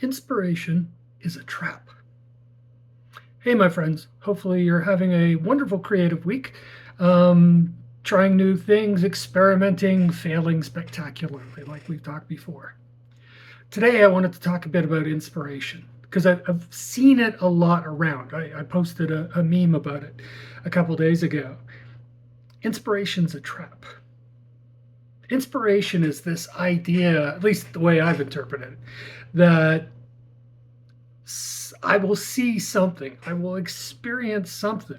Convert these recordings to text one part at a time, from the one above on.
Inspiration is a trap. Hey, my friends. Hopefully, you're having a wonderful creative week. Um, Trying new things, experimenting, failing spectacularly, like we've talked before. Today, I wanted to talk a bit about inspiration because I've seen it a lot around. I posted a meme about it a couple days ago. Inspiration's a trap. Inspiration is this idea, at least the way I've interpreted it, that I will see something, I will experience something,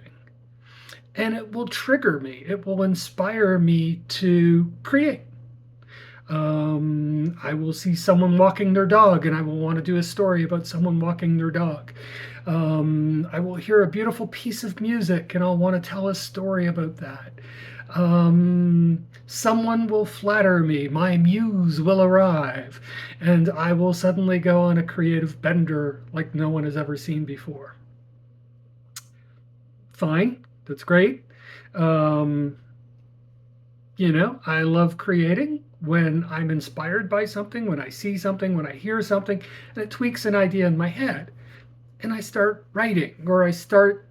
and it will trigger me. It will inspire me to create. I will see someone walking their dog, and I will want to do a story about someone walking their dog. I will hear a beautiful piece of music, and I'll want to tell a story about that. Someone will flatter me, my muse will arrive, and I will suddenly go on a creative bender like no one has ever seen before. Fine, that's great. Um, I love creating when I'm inspired by something, when I see something, when I hear something, and it tweaks an idea in my head. And I start writing or I start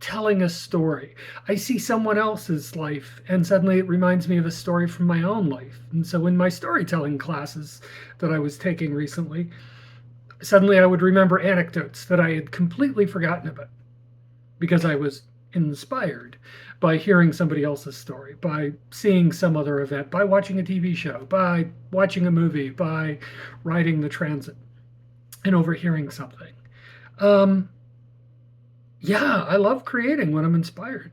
telling a story. I see someone else's life, and suddenly it reminds me of a story from my own life. And so, in my storytelling classes that I was taking recently, suddenly I would remember anecdotes that I had completely forgotten about because I was inspired by hearing somebody else's story, by seeing some other event, by watching a TV show, by watching a movie, by riding the transit and overhearing something. Um, yeah, I love creating when I'm inspired,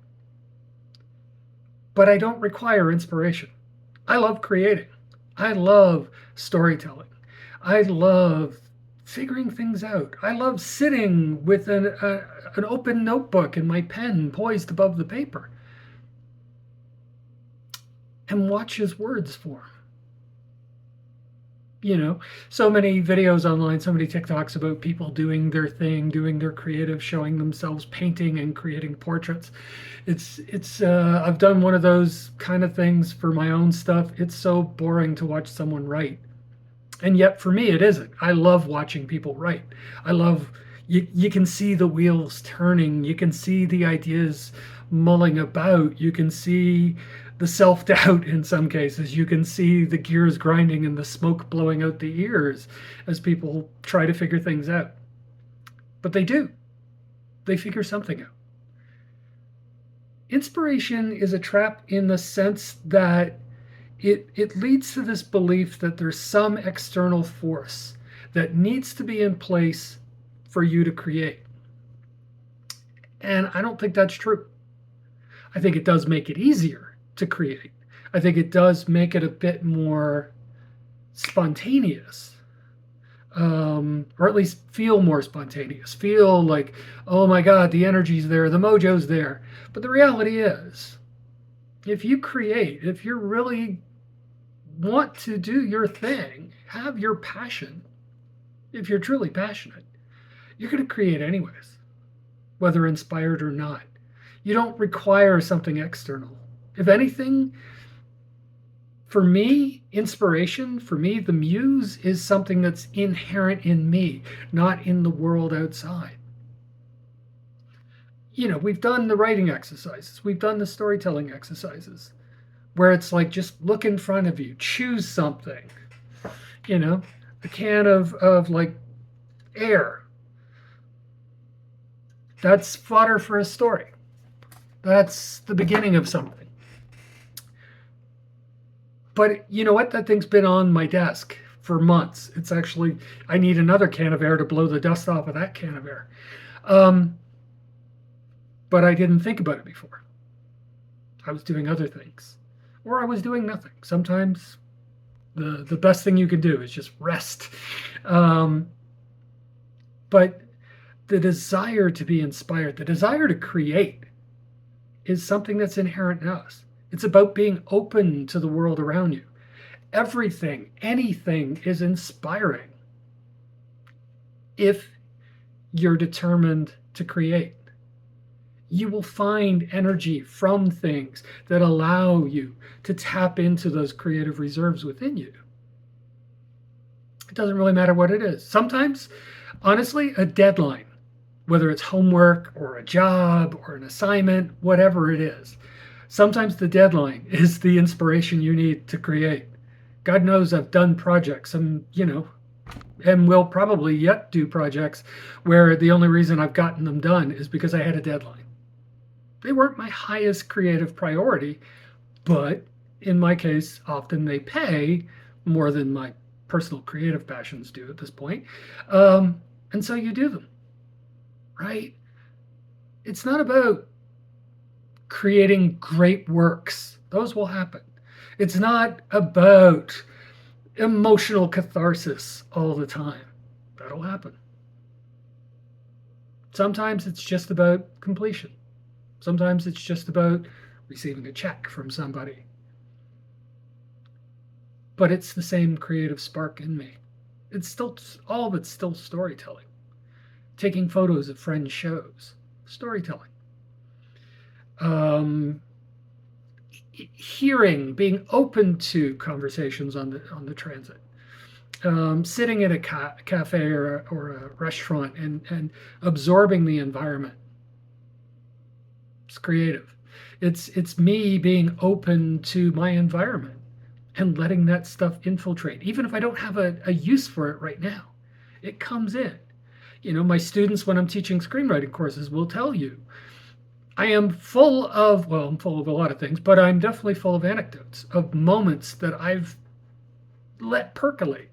but I don't require inspiration. I love creating. I love storytelling. I love figuring things out. I love sitting with an open notebook and my pen poised above the paper and watch his words form. So many videos online, so many TikToks about people doing their thing, doing their creative, showing themselves painting and creating portraits. It's I've done one of those kind of things for my own stuff. It's so boring to watch someone write. And yet for me it isn't. I love watching people write. I love you can see the wheels turning, you can see the ideas mulling about, you can see the self-doubt in some cases, you can see the gears grinding and the smoke blowing out the ears as people try to figure things out. But they figure something out. Inspiration is a trap in the sense that it leads to this belief that there's some external force that needs to be in place for you to create. And I don't think that's true. I think it does make it easier to create. I think it does make it a bit more spontaneous, or at least feel more spontaneous. Feel like, oh my God, the energy's there, the mojo's there. But the reality is, if you create, if you really want to do your thing, have your passion, if you're truly passionate, you're going to create anyways, whether inspired or not. You don't require something external. If anything, for me, inspiration, for me, the muse is something that's inherent in me, not in the world outside. We've done the writing exercises, we've done the storytelling exercises, where it's like just look in front of you, choose something, a can of like air. That's fodder for a story. That's the beginning of something. But you know what? That thing's been on my desk for months. It's actually, I need another can of air to blow the dust off of that can of air. But I didn't think about it before. I was doing other things, or I was doing nothing. Sometimes the best thing you can do is just rest. But the desire to be inspired, the desire to create, is something that's inherent in us. It's about being open to the world around you. Everything, anything is inspiring if you're determined to create. You will find energy from things that allow you to tap into those creative reserves within you. It doesn't really matter what it is. Sometimes, honestly, a deadline, whether it's homework or a job or an assignment, whatever it is, sometimes the deadline is the inspiration you need to create. God knows I've done projects and will probably yet do projects where the only reason I've gotten them done is because I had a deadline. They weren't my highest creative priority, but in my case, often they pay more than my personal creative passions do at this point. And so you do them, right? It's not about creating great works, those will happen. It's not about emotional catharsis all the time, that'll happen. Sometimes it's just about completion. Sometimes it's just about receiving a check from somebody. But it's the same creative spark in me. It's still, all of it's still storytelling. Taking photos of friends' shows, storytelling. Hearing, being open to conversations on the transit. Sitting at a cafe or a restaurant and absorbing the environment. It's creative. It's me being open to my environment and letting that stuff infiltrate, even if I don't have a use for it right now. It comes in. My students, when I'm teaching screenwriting courses, will tell you I'm full of a lot of things, but I'm definitely full of anecdotes, of moments that I've let percolate,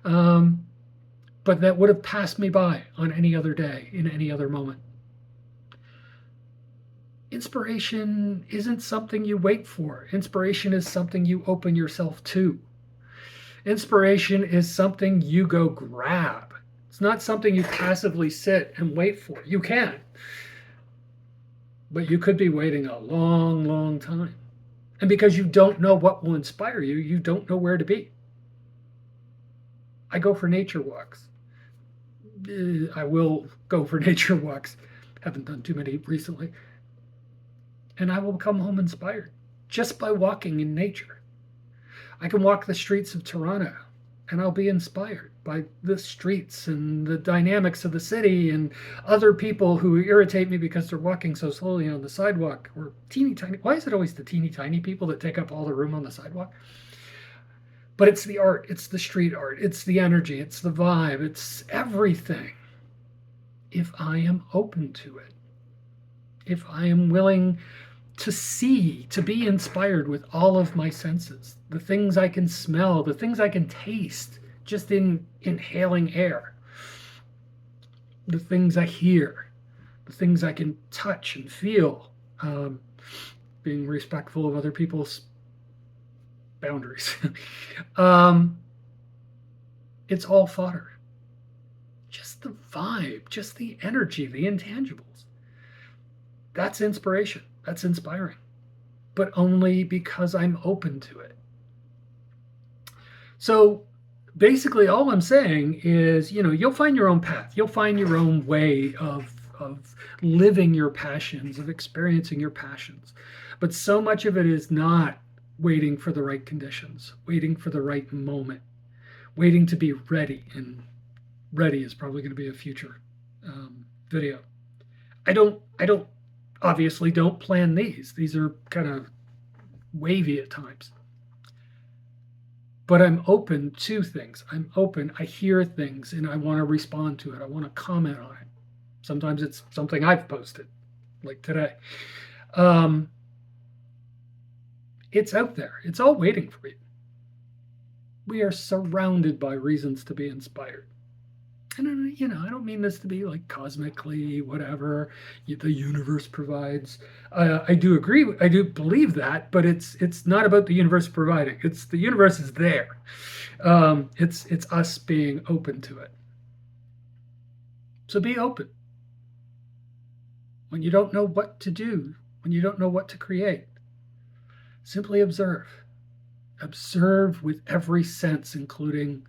but that would have passed me by on any other day, in any other moment. Inspiration isn't something you wait for. Inspiration is something you open yourself to. Inspiration is something you go grab. It's not something you passively sit and wait for. You can, but you could be waiting a long, long time. And because you don't know what will inspire you, you don't know where to be. I go for nature walks. I will go for nature walks. Haven't done too many recently. And I will come home inspired just by walking in nature. I can walk the streets of Toronto and I'll be inspired by the streets and the dynamics of the city and other people who irritate me because they're walking so slowly on the sidewalk, or teeny tiny. Why is it always the teeny tiny people that take up all the room on the sidewalk? But it's the art, it's the street art, it's the energy, it's the vibe, it's everything. If I am open to it, if I am willing to see, to be inspired with all of my senses, the things I can smell, the things I can taste just in inhaling air, the things I hear, the things I can touch and feel, being respectful of other people's boundaries. It's all fodder. Just the vibe, just the energy, the intangibles. That's inspiration. That's inspiring, but only because I'm open to it. So basically all I'm saying is, you'll find your own path. You'll find your own way of living your passions, of experiencing your passions. But so much of it is not waiting for the right conditions, waiting for the right moment, waiting to be ready. And ready is probably going to be a future video. I don't obviously don't plan these. These are kind of wavy at times. But I'm open to things. I'm open. I hear things and I want to respond to it. I want to comment on it. Sometimes it's something I've posted, like today. It's out there. It's all waiting for you. We are surrounded by reasons to be inspired. And, I don't mean this to be like cosmically, whatever, the universe provides. I do agree. I do believe that, but it's not about the universe providing. It's the universe is there. It's us being open to it. So be open. When you don't know what to do, when you don't know what to create, simply observe. Observe with every sense, including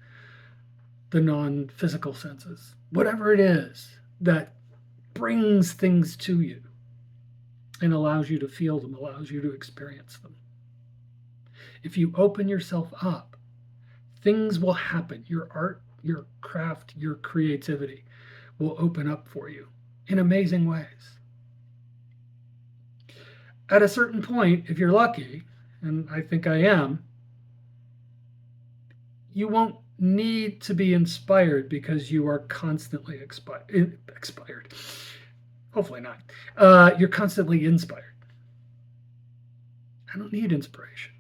the non-physical senses, whatever it is that brings things to you and allows you to feel them, allows you to experience them. If you open yourself up, things will happen. Your art, your craft, your creativity will open up for you in amazing ways. At a certain point, if you're lucky, and I think I am, you won't need to be inspired because you are constantly expired. Hopefully not. You're constantly inspired. I don't need inspiration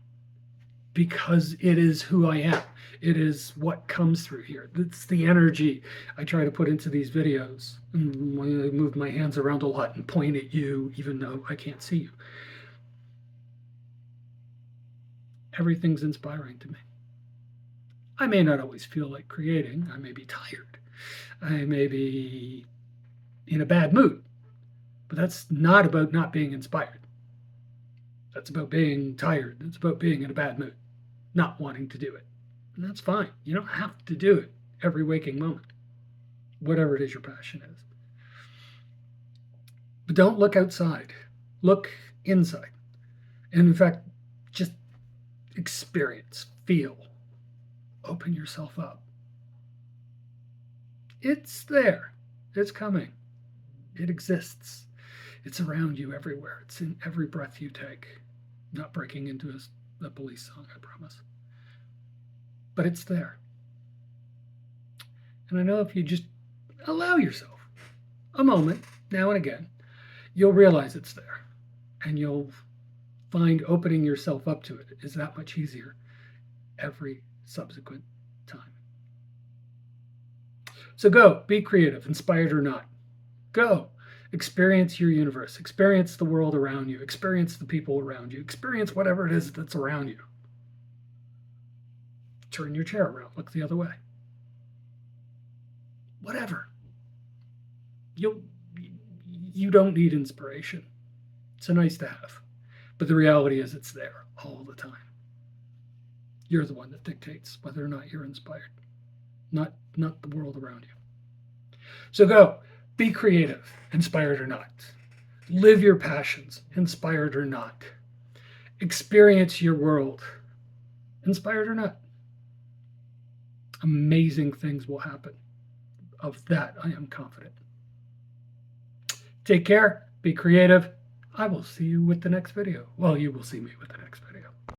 because it is who I am. It is what comes through here. It's the energy I try to put into these videos. And I move my hands around a lot and point at you, even though I can't see you. Everything's inspiring to me. I may not always feel like creating. I may be tired. I may be in a bad mood. But that's not about not being inspired. That's about being tired. It's about being in a bad mood, not wanting to do it. And that's fine. You don't have to do it every waking moment, whatever it is your passion is. But don't look outside. Look inside. And in fact, just experience, feel, open yourself up. It's there. It's coming. It exists. It's around you everywhere. It's in every breath you take. Not breaking into a police song, I promise. But it's there. And I know if you just allow yourself a moment, now and again, you'll realize it's there. And you'll find opening yourself up to it is that much easier every subsequent time. So go, be creative, inspired or not. Go. Experience your universe. Experience the world around you. Experience the people around you. Experience whatever it is that's around you. Turn your chair around. Look the other way. Whatever. You don't need inspiration. It's a nice to have. But the reality is it's there all the time. You're the one that dictates whether or not you're inspired, not the world around you. So go. Be creative, inspired or not. Live your passions, inspired or not. Experience your world, inspired or not. Amazing things will happen. Of that, I am confident. Take care, be creative. I will see you with the next video. Well, you will see me with the next video.